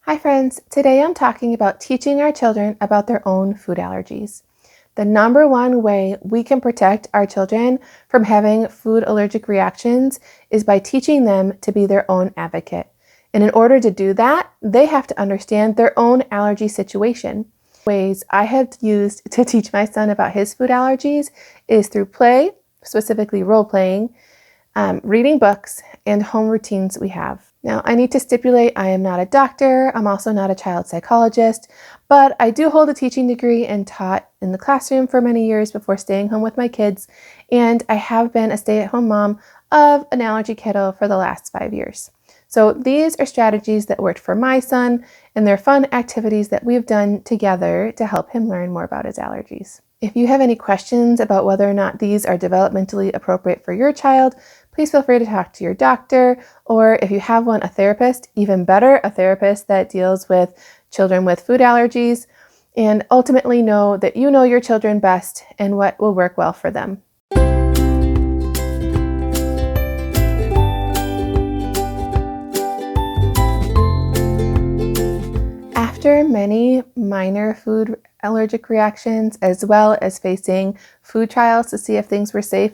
Hi friends, today I'm talking about teaching our children about their own food allergies. The number one way we can protect our children from having food allergic reactions is by teaching them to be their own advocate. And in order to do that, they have to understand their own allergy situation. Ways I have used to teach my son about his food allergies is through play, specifically role playing, reading books, and home routines we have. Now, I need to stipulate I am not a doctor. I'm also not a child psychologist, but I do hold a teaching degree and taught in the classroom for many years before staying home with my kids, and I have been a stay-at-home mom of an allergy kiddo for the last 5 years. So these are strategies that worked for my son, and they're fun activities that we've done together to help him learn more about his allergies. If you have any questions about whether or not these are developmentally appropriate for your child, please feel free to talk to your doctor, or if you have one, a therapist, even better, a therapist that deals with children with food allergies, and ultimately know that you know your children best and what will work well for them. After many minor food allergic reactions, as well as facing food trials to see if things were safe,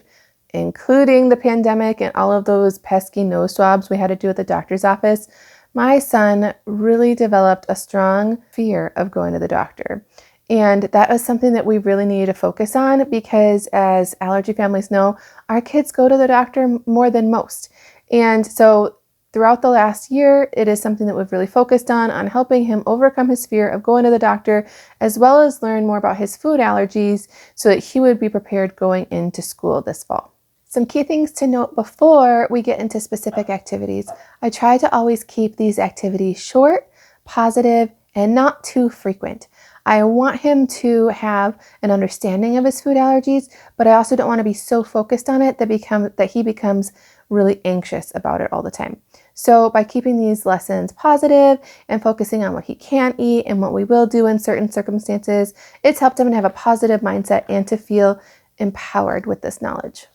including the pandemic and all of those pesky nose swabs we had to do at the doctor's office, my son really developed a strong fear of going to the doctor. And that was something that we really needed to focus on because, as allergy families know, our kids go to the doctor more than most. And so throughout the last year, it is something that we've really focused on helping him overcome his fear of going to the doctor, as well as learn more about his food allergies so that he would be prepared going into school this fall. Some key things to note before we get into specific activities. I try to always keep these activities short, positive, and not too frequent. I want him to have an understanding of his food allergies, but I also don't want to be so focused on it that he becomes really anxious about it all the time. So by keeping these lessons positive and focusing on what he can eat and what we will do in certain circumstances, it's helped him to have a positive mindset and to feel empowered with this knowledge.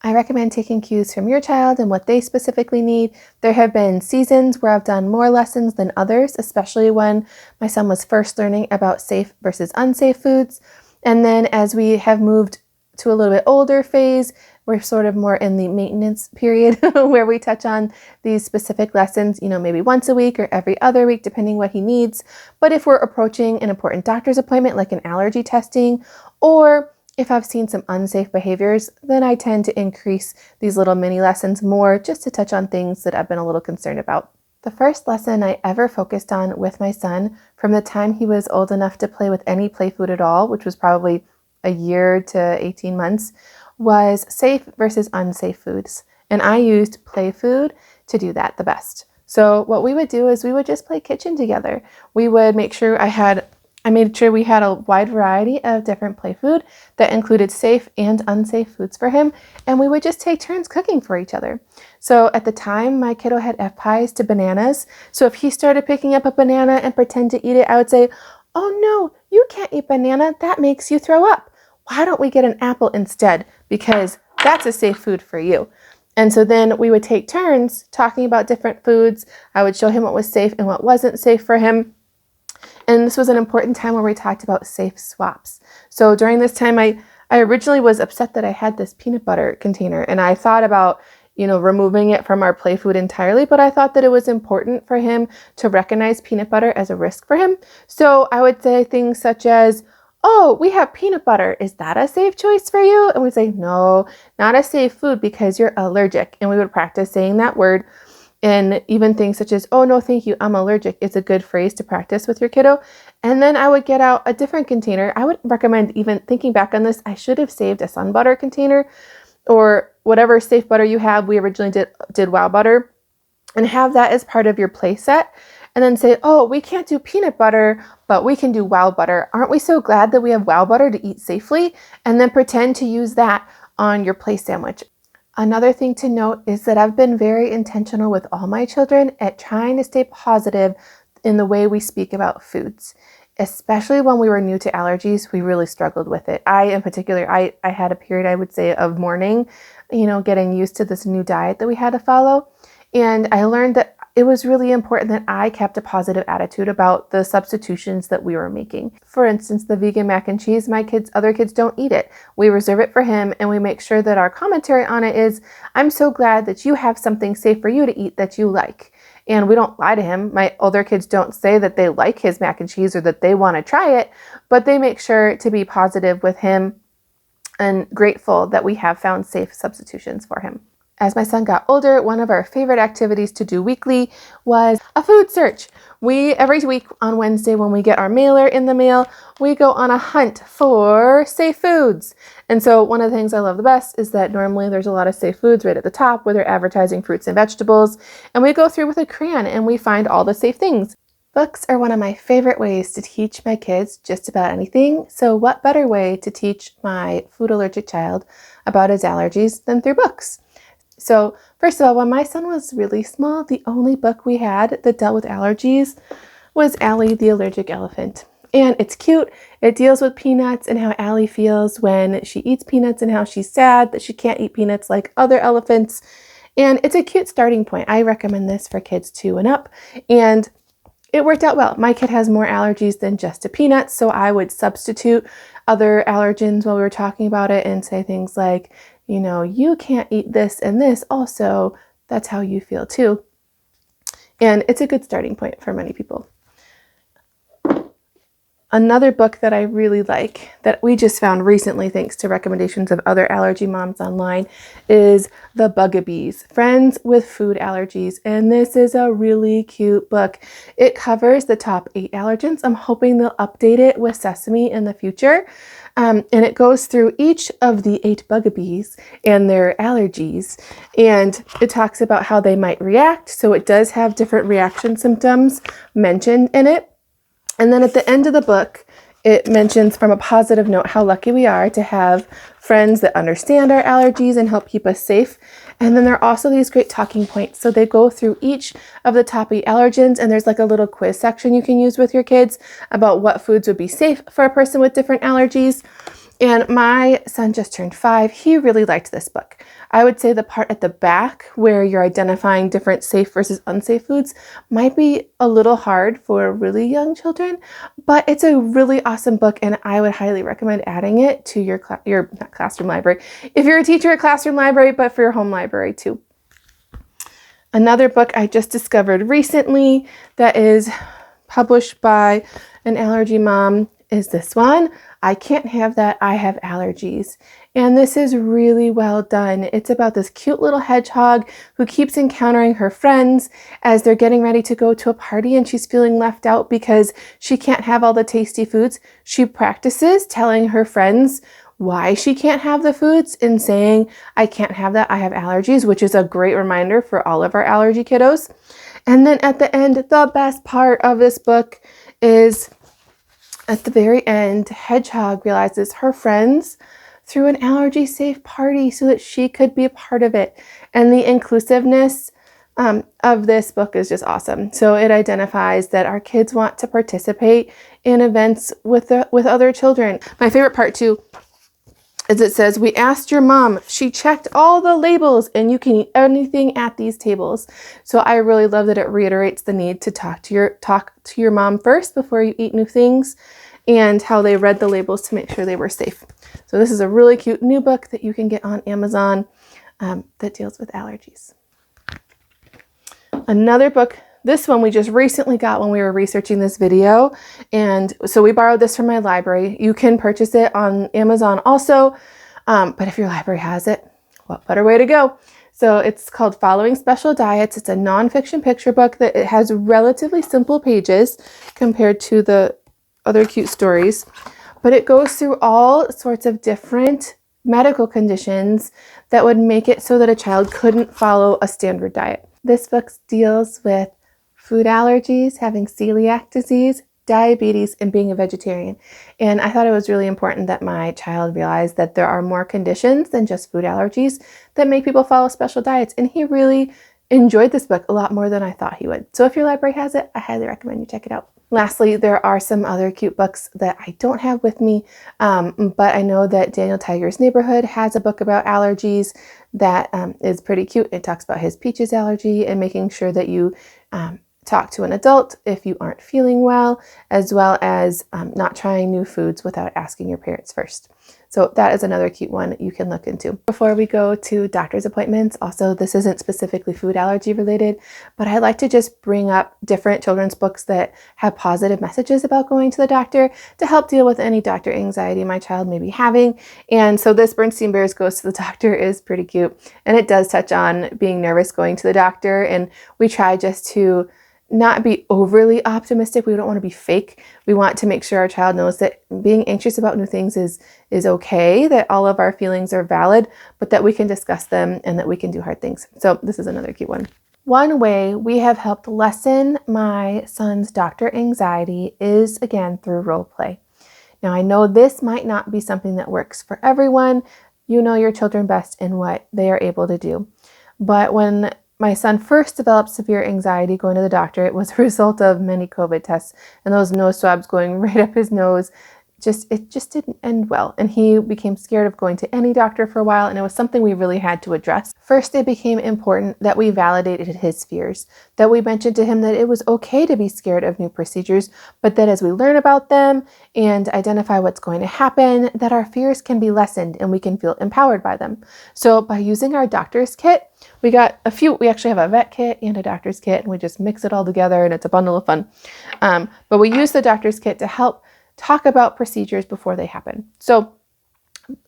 I recommend taking cues from your child and what they specifically need. There have been seasons where I've done more lessons than others, especially when my son was first learning about safe versus unsafe foods. And then as we have moved to a little bit older phase, we're sort of more in the maintenance period where we touch on these specific lessons, maybe once a week or every other week, depending what he needs. But if we're approaching an important doctor's appointment, like an allergy testing, or if I've seen some unsafe behaviors, then I tend to increase these little mini lessons more just to touch on things that I've been a little concerned about. The first lesson I ever focused on with my son from the time he was old enough to play with any play food at all, which was probably a year to 18 months, was safe versus unsafe foods. And I used play food to do that the best. So what we would do is we would just play kitchen together. We would make sure I made sure we had a wide variety of different play food that included safe and unsafe foods for him, and we would just take turns cooking for each other. So at the time, my kiddo had F-pies to bananas, so if he started picking up a banana and pretend to eat it, I would say, "Oh no, you can't eat banana, that makes you throw up. Why don't we get an apple instead? Because that's a safe food for you." And so then we would take turns talking about different foods. I would show him what was safe and what wasn't safe for him. And this was an important time where we talked about safe swaps. So during this time, I originally was upset that I had this peanut butter container, and I thought about, removing it from our play food entirely, but I thought that it was important for him to recognize peanut butter as a risk for him. So I would say things such as, "Oh, we have peanut butter. Is that a safe choice for you?" And we'd say, "No, not a safe food because you're allergic." And we would practice saying that word. And even things such as, "Oh, no, thank you, I'm allergic," is a good phrase to practice with your kiddo. And then I would get out a different container. I would recommend, even thinking back on this, I should have saved a sun butter container or whatever safe butter you have. We originally did wow butter, and have that as part of your play set. And then say, "Oh, we can't do peanut butter, but we can do wow butter. Aren't we so glad that we have wow butter to eat safely?" And then pretend to use that on your play sandwich. Another thing to note is that I've been very intentional with all my children at trying to stay positive in the way we speak about foods. Especially when we were new to allergies, we really struggled with it. In particular, I had a period, I would say, of mourning, getting used to this new diet that we had to follow. And I learned that it was really important that I kept a positive attitude about the substitutions that we were making. For instance, the vegan mac and cheese, other kids don't eat it. We reserve it for him, and we make sure that our commentary on it is, I'm so glad that you have something safe for you to eat that you like. And we don't lie to him. My older kids don't say that they like his mac and cheese or that they want to try it, but they make sure to be positive with him and grateful that we have found safe substitutions for him. As my son got older, one of our favorite activities to do weekly was a food search. Every week on Wednesday when we get our mailer in the mail, we go on a hunt for safe foods. And so one of the things I love the best is that normally there's a lot of safe foods right at the top where they're advertising fruits and vegetables. And we go through with a crayon and we find all the safe things. Books are one of my favorite ways to teach my kids just about anything. So what better way to teach my food allergic child about his allergies than through books? So first of all, when my son was really small, the only book we had that dealt with allergies was Allie the Allergic Elephant. And it's cute. It deals with peanuts and how Allie feels when she eats peanuts and how she's sad that she can't eat peanuts like other elephants. And it's a cute starting point. I recommend this for kids 2 and up. And it worked out well. My kid has more allergies than just to peanuts, so I would substitute other allergens while we were talking about it and say things like, you can't eat this and this also. That's how you feel too. And it's a good starting point for many people. Another book that I really like that we just found recently, thanks to recommendations of other allergy moms online, is The Bugabees, Friends with Food Allergies. And this is a really cute book. It covers the top 8 allergens. I'm hoping they'll update it with sesame in the future. And it goes through each of the 8 bugabees and their allergies. And it talks about how they might react. So it does have different reaction symptoms mentioned in it. And then at the end of the book, it mentions from a positive note how lucky we are to have friends that understand our allergies and help keep us safe. And then there are also these great talking points. So they go through each of the top 8 allergens, and there's like a little quiz section you can use with your kids about what foods would be safe for a person with different allergies. And my son just turned 5. He really liked this book. I would say the part at the back where you're identifying different safe versus unsafe foods might be a little hard for really young children, but it's a really awesome book, and I would highly recommend adding it to your not classroom library. If you're a teacher at classroom library, but for your home library too. Another book I just discovered recently that is published by an allergy mom is this one, I Can't Have That, I Have Allergies. And this is really well done. It's about this cute little hedgehog who keeps encountering her friends as they're getting ready to go to a party, and she's feeling left out because she can't have all the tasty foods. She practices telling her friends why she can't have the foods and saying, I can't have that, I have allergies, which is a great reminder for all of our allergy kiddos. And then at the end, the best part of this book is at the very end, Hedgehog realizes her friends threw an allergy-safe party so that she could be a part of it. And the inclusiveness of this book is just awesome. So it identifies that our kids want to participate in events with other children. My favorite part too is it says, we asked your mom, she checked all the labels, and you can eat anything at these tables. So I really love that it reiterates the need to talk to your mom first before you eat new things, and how they read the labels to make sure they were safe. So this is a really cute new book that you can get on Amazon that deals with allergies. Another book, this one we just recently got when we were researching this video, and so we borrowed this from my library. You can purchase it on Amazon also, but if your library has it, what better way to go? So it's called Following Special Diets. It's a nonfiction picture book that it has relatively simple pages compared to the other cute stories, but it goes through all sorts of different medical conditions that would make it so that a child couldn't follow a standard diet. This book deals with food allergies, having celiac disease, diabetes, and being a vegetarian. And I thought it was really important that my child realized that there are more conditions than just food allergies that make people follow special diets. And he really enjoyed this book a lot more than I thought he would. So if your library has it, I highly recommend you check it out. Lastly, there are some other cute books that I don't have with me, but I know that Daniel Tiger's Neighborhood has a book about allergies that is pretty cute. It talks about his peaches allergy and making sure that you talk to an adult if you aren't feeling well as not trying new foods without asking your parents first. So that is another cute one you can look into. Before we go to doctor's appointments, also this isn't specifically food allergy related, but I like to just bring up different children's books that have positive messages about going to the doctor to help deal with any doctor anxiety my child may be having. And so this Bernstein Bears Goes to the Doctor is pretty cute, and it does touch on being nervous going to the doctor, and we try just to not be overly optimistic. We don't want to be fake. We want to make sure our child knows that being anxious about new things is okay, that all of our feelings are valid, but that we can discuss them and that we can do hard things. So this is another cute one. One way we have helped lessen my son's doctor anxiety is, again, through role play. Now, I know this might not be something that works for everyone. You know your children best in what they are able to do. But when my son first developed severe anxiety going to the doctor, it was a result of many COVID tests and those nose swabs going right up his nose. It just didn't end well. And he became scared of going to any doctor for a while, and it was something we really had to address. First, it became important that we validated his fears, that we mentioned to him that it was okay to be scared of new procedures, but that as we learn about them and identify what's going to happen, that our fears can be lessened and we can feel empowered by them. So by using our doctor's kit, we actually have a vet kit and a doctor's kit, and we just mix it all together, and it's a bundle of fun. But we use the doctor's kit to help talk about procedures before they happen. So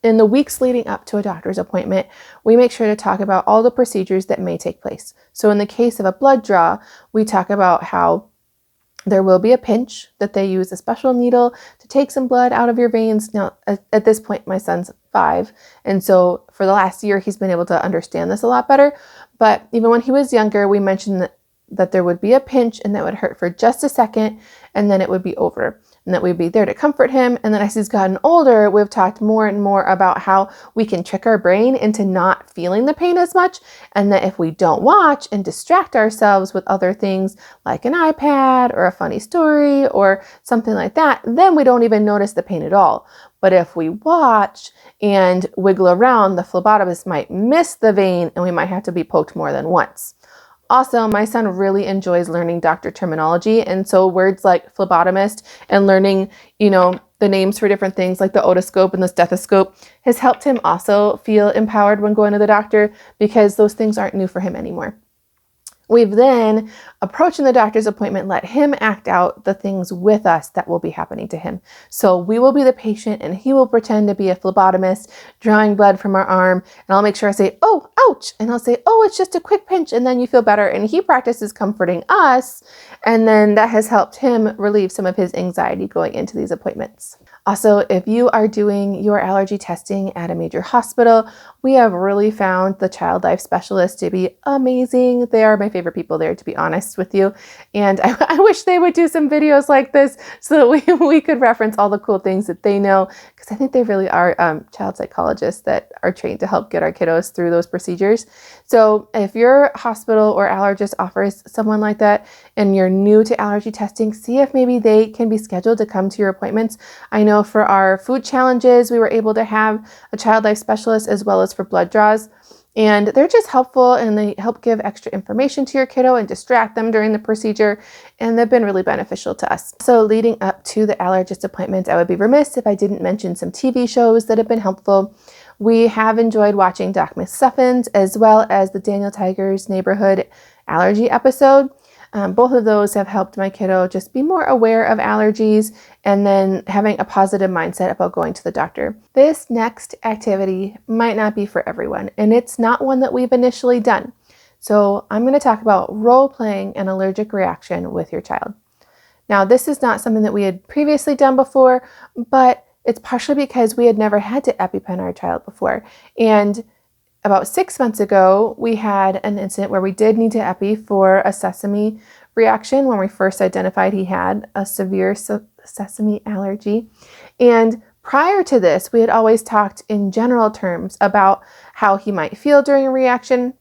in the weeks leading up to a doctor's appointment, we make sure to talk about all the procedures that may take place. So in the case of a blood draw, we talk about how there will be a pinch, that they use a special needle to take some blood out of your veins. Now, at this point, my son's 5, and so for the last year, he's been able to understand this a lot better. But even when he was younger, we mentioned that there would be a pinch and that would hurt for just a second, and then it would be over, and that we'd be there to comfort him. And then as he's gotten older, we've talked more and more about how we can trick our brain into not feeling the pain as much, and that if we don't watch and distract ourselves with other things like an iPad or a funny story or something like that, then we don't even notice the pain at all. But if we watch and wiggle around, the phlebotomist might miss the vein and we might have to be poked more than once. Also, my son really enjoys learning doctor terminology, and so words like phlebotomist and learning, the names for different things like the otoscope and the stethoscope has helped him also feel empowered when going to the doctor, because those things aren't new for him anymore. We've then, approaching the doctor's appointment, let him act out the things with us that will be happening to him. So we will be the patient and he will pretend to be a phlebotomist drawing blood from our arm. And I'll make sure I say, "Oh, ouch." And I'll say, "Oh, it's just a quick pinch." And then you feel better. And he practices comforting us. And then that has helped him relieve some of his anxiety going into these appointments. Also, if you are doing your allergy testing at a major hospital, we have really found the child life specialists to be amazing. They are my favorite people there, to be honest with you. And I wish they would do some videos like this so that we could reference all the cool things that they know, because I think they really are child psychologists that are trained to help get our kiddos through those procedures. So if your hospital or allergist offers someone like that and you're new to allergy testing, see if maybe they can be scheduled to come to your appointments. I know for our food challenges, we were able to have a child life specialist as well as for blood draws. And they're just helpful, and they help give extra information to your kiddo and distract them during the procedure. And they've been really beneficial to us. So leading up to the allergist appointments, I would be remiss if I didn't mention some TV shows that have been helpful. We have enjoyed watching Doc McStuffins as well as the Daniel Tiger's Neighborhood Allergy episode. Both of those have helped my kiddo just be more aware of allergies and then having a positive mindset about going to the doctor. This next activity might not be for everyone, and it's not one that we've initially done. So I'm going to talk about role-playing an allergic reaction with your child. Now, this is not something that we had previously done before, but it's partially because we had never had to EpiPen our child before. And about 6 months ago, we had an incident where we did need to epi for a sesame reaction when we first identified he had a severe sesame allergy. And prior to this, we had always talked in general terms about how he might feel during a reaction.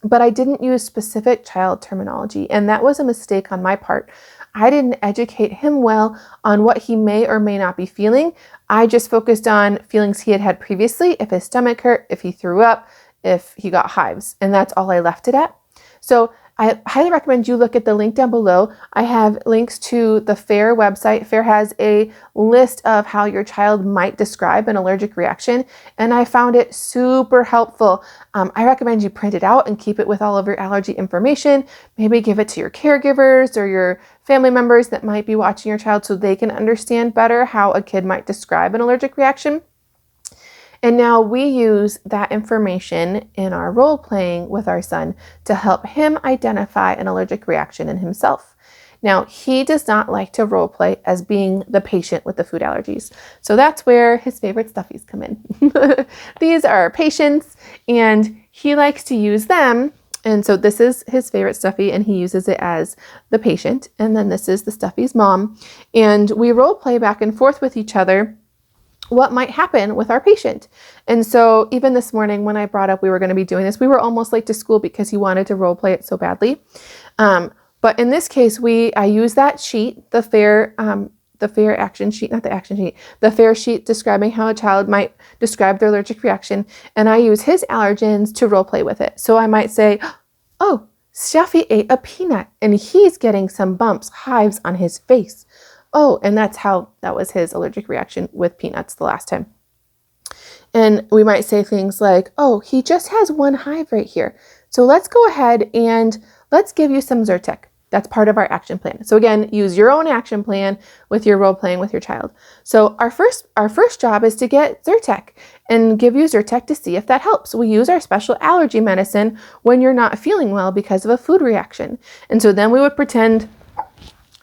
but I didn't use specific child terminology, and that was a mistake on my part. I didn't educate him well on what he may or may not be feeling. I just focused on feelings he had had previously, if his stomach hurt, if he threw up, if he got hives, and that's all I left it at. So I highly recommend you look at the link down below. I have links to the FARE website. FARE has a list of how your child might describe an allergic reaction, and I found it super helpful. I recommend you print it out and keep it with all of your allergy information. Maybe give it to your caregivers or your family members that might be watching your child so they can understand better how a kid might describe an allergic reaction. And now we use that information in our role playing with our son to help him identify an allergic reaction in himself. Now, he does not like to role play as being the patient with the food allergies. So that's where his favorite stuffies come in. These are patients, and he likes to use them. And so this is his favorite stuffy, and he uses it as the patient. And then this is the stuffy's mom. And we role play back and forth with each other what might happen with our patient. And so even this morning when I brought up we were going to be doing this, we were almost late to school because he wanted to role play it so badly. But in this case, I use that sheet, the FARE action sheet, not the action sheet, the FARE sheet describing how a child might describe their allergic reaction. And I use his allergens to role play with it. So I might say, oh, Stuffy ate a peanut and he's getting some bumps, hives on his face. Oh, and that was his allergic reaction with peanuts the last time. And we might say things like, oh, he just has one hive right here. So let's go ahead and let's give you some Zyrtec. That's part of our action plan. So again, use your own action plan with your role playing with your child. So our first job is to get Zyrtec and give you Zyrtec to see if that helps. We use our special allergy medicine when you're not feeling well because of a food reaction. And so then we would pretend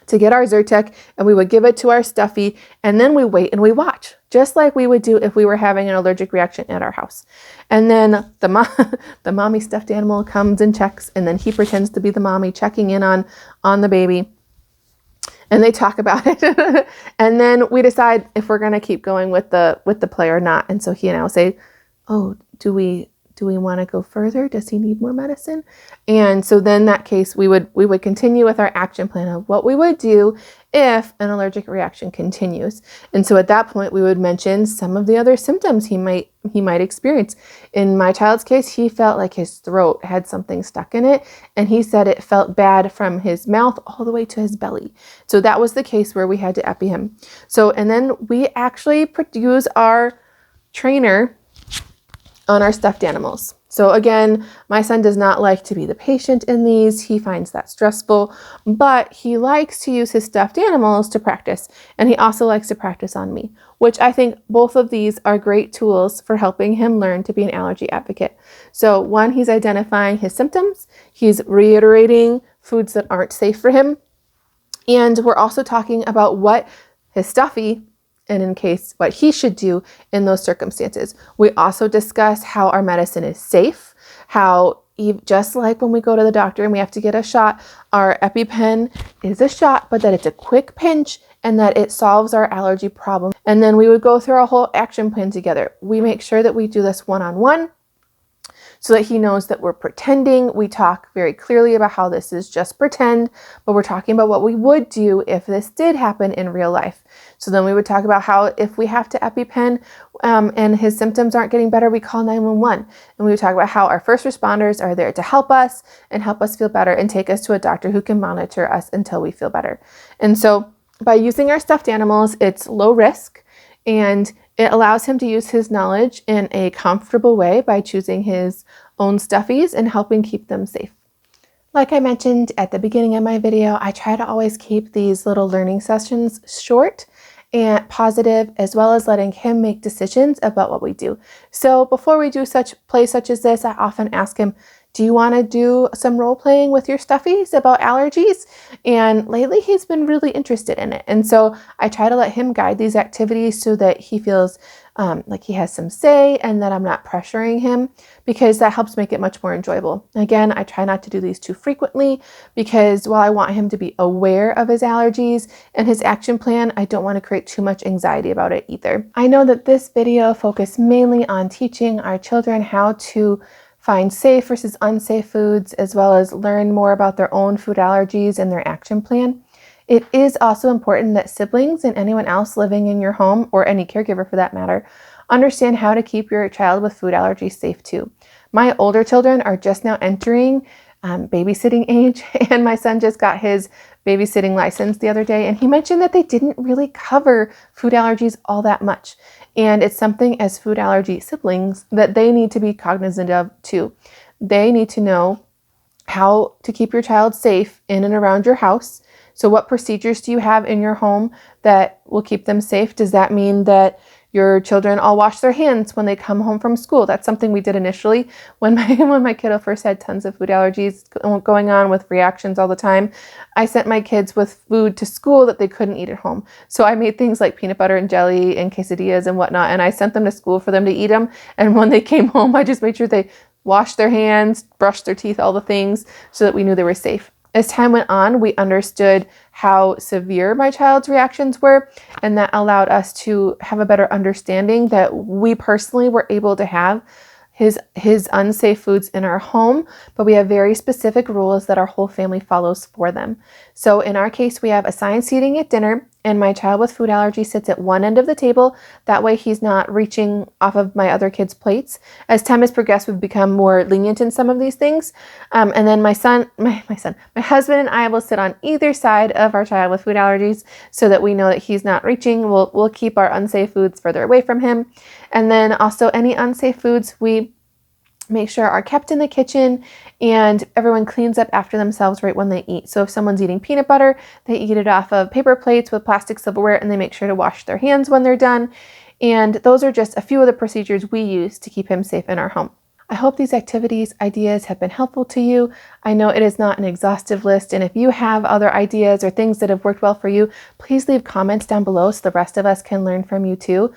to get our Zyrtec and we would give it to our stuffy, and then we wait and we watch, just like we would do if we were having an allergic reaction at our house. And then the mommy stuffed animal comes and checks, and then he pretends to be the mommy checking in on the baby, and they talk about it. And then we decide if we're going to keep going with the play or not. And so he and I will say, oh, do we want to go further? Does he need more medicine? And so then in that case, we would continue with our action plan of what we would do if an allergic reaction continues. And so at that point, we would mention some of the other symptoms he might experience. In my child's case, he felt like his throat had something stuck in it, and he said it felt bad from his mouth all the way to his belly. So that was the case where we had to epi him. So, and then we actually use our trainer on our stuffed animals. So again, my son does not like to be the patient in these. He finds that stressful, but he likes to use his stuffed animals to practice. And he also likes to practice on me, which I think both of these are great tools for helping him learn to be an allergy advocate. So one, he's identifying his symptoms. He's reiterating foods that aren't safe for him. And we're also talking about what his stuffy, and in case what he should do in those circumstances. We also discuss how our medicine is safe, how just like when we go to the doctor and we have to get a shot, our EpiPen is a shot, but that it's a quick pinch and that it solves our allergy problem. And then we would go through our whole action plan together. We make sure that we do this one-on-one so that he knows that we're pretending. We talk very clearly about how this is just pretend, but we're talking about what we would do if this did happen in real life. So then we would talk about how if we have to EpiPen and his symptoms aren't getting better, we call 911. And we would talk about how our first responders are there to help us and help us feel better and take us to a doctor who can monitor us until we feel better. And so by using our stuffed animals, it's low risk, and it allows him to use his knowledge in a comfortable way by choosing his own stuffies and helping keep them safe. Like I mentioned at the beginning of my video, I try to always keep these little learning sessions short and positive, as well as letting him make decisions about what we do. So before we do play such as this, I often ask him, do you want to do some role playing with your stuffies about allergies? And lately he's been really interested in it. And so I try to let him guide these activities so that he feels like he has some say and that I'm not pressuring him, because that helps make it much more enjoyable. Again, I try not to do these too frequently because while I want him to be aware of his allergies and his action plan, I don't want to create too much anxiety about it either. I know that this video focused mainly on teaching our children how to find safe versus unsafe foods, as well as learn more about their own food allergies and their action plan. It is also important that siblings and anyone else living in your home, or any caregiver for that matter, understand how to keep your child with food allergies safe too. My older children are just now entering babysitting age, and my son just got his babysitting license the other day, and he mentioned that they didn't really cover food allergies all that much. And it's something as food allergy siblings that they need to be cognizant of too. They need to know how to keep your child safe in and around your house. So what procedures do you have in your home that will keep them safe? Does that mean that your children all wash their hands when they come home from school? That's something we did initially when my kiddo first had tons of food allergies going on with reactions all the time. I sent my kids with food to school that they couldn't eat at home. So I made things like peanut butter and jelly and quesadillas and whatnot, and I sent them to school for them to eat them. And when they came home, I just made sure they washed their hands, brushed their teeth, all the things, so that we knew they were safe. As time went on, we understood how severe my child's reactions were, and that allowed us to have a better understanding that we personally were able to have his unsafe foods in our home, but we have very specific rules that our whole family follows for them. So in our case, we have assigned seating at dinner, and my child with food allergy sits at one end of the table. That way he's not reaching off of my other kids' plates. As time has progressed, we've become more lenient in some of these things. And then my husband and I will sit on either side of our child with food allergies so that we know that he's not reaching. We'll keep our unsafe foods further away from him. And then also any unsafe foods we make sure are kept in the kitchen, and everyone cleans up after themselves right when they eat. So if someone's eating peanut butter, they eat it off of paper plates with plastic silverware, and they make sure to wash their hands when they're done. And those are just a few of the procedures we use to keep him safe in our home. I hope these activities, ideas have been helpful to you. I know it is not an exhaustive list, and if you have other ideas or things that have worked well for you, please leave comments down below so the rest of us can learn from you too.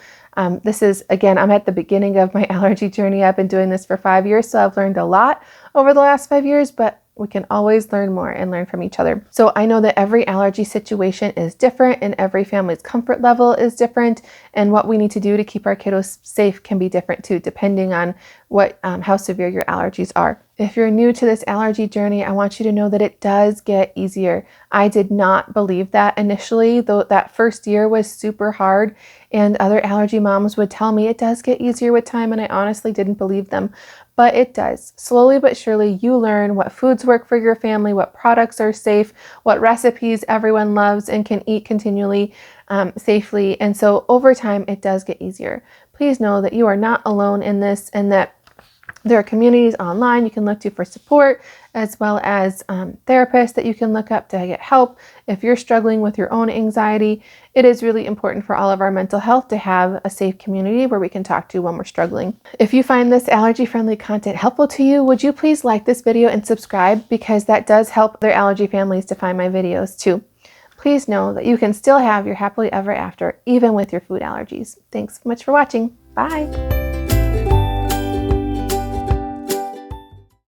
This is, again, I'm at the beginning of my allergy journey. I've been doing this for 5 years, so I've learned a lot over the last 5 years, but we can always learn more and learn from each other. So I know that every allergy situation is different, and every family's comfort level is different, and what we need to do to keep our kiddos safe can be different too, depending on how severe your allergies are. If you're new to this allergy journey, I want you to know that it does get easier. I did not believe that initially, though that first year was super hard, and other allergy moms would tell me it does get easier with time, and I honestly didn't believe them. But it does. Slowly but surely, you learn what foods work for your family, what products are safe, what recipes everyone loves and can eat continually safely. And so over time, it does get easier. Please know that you are not alone in this, and that there are communities online you can look to for support, as well as therapists that you can look up to get help. If you're struggling with your own anxiety, it is really important for all of our mental health to have a safe community where we can talk to when we're struggling. If you find this allergy-friendly content helpful to you, would you please like this video and subscribe, because that does help other allergy families to find my videos too. Please know that you can still have your happily ever after, even with your food allergies. Thanks so much for watching. Bye.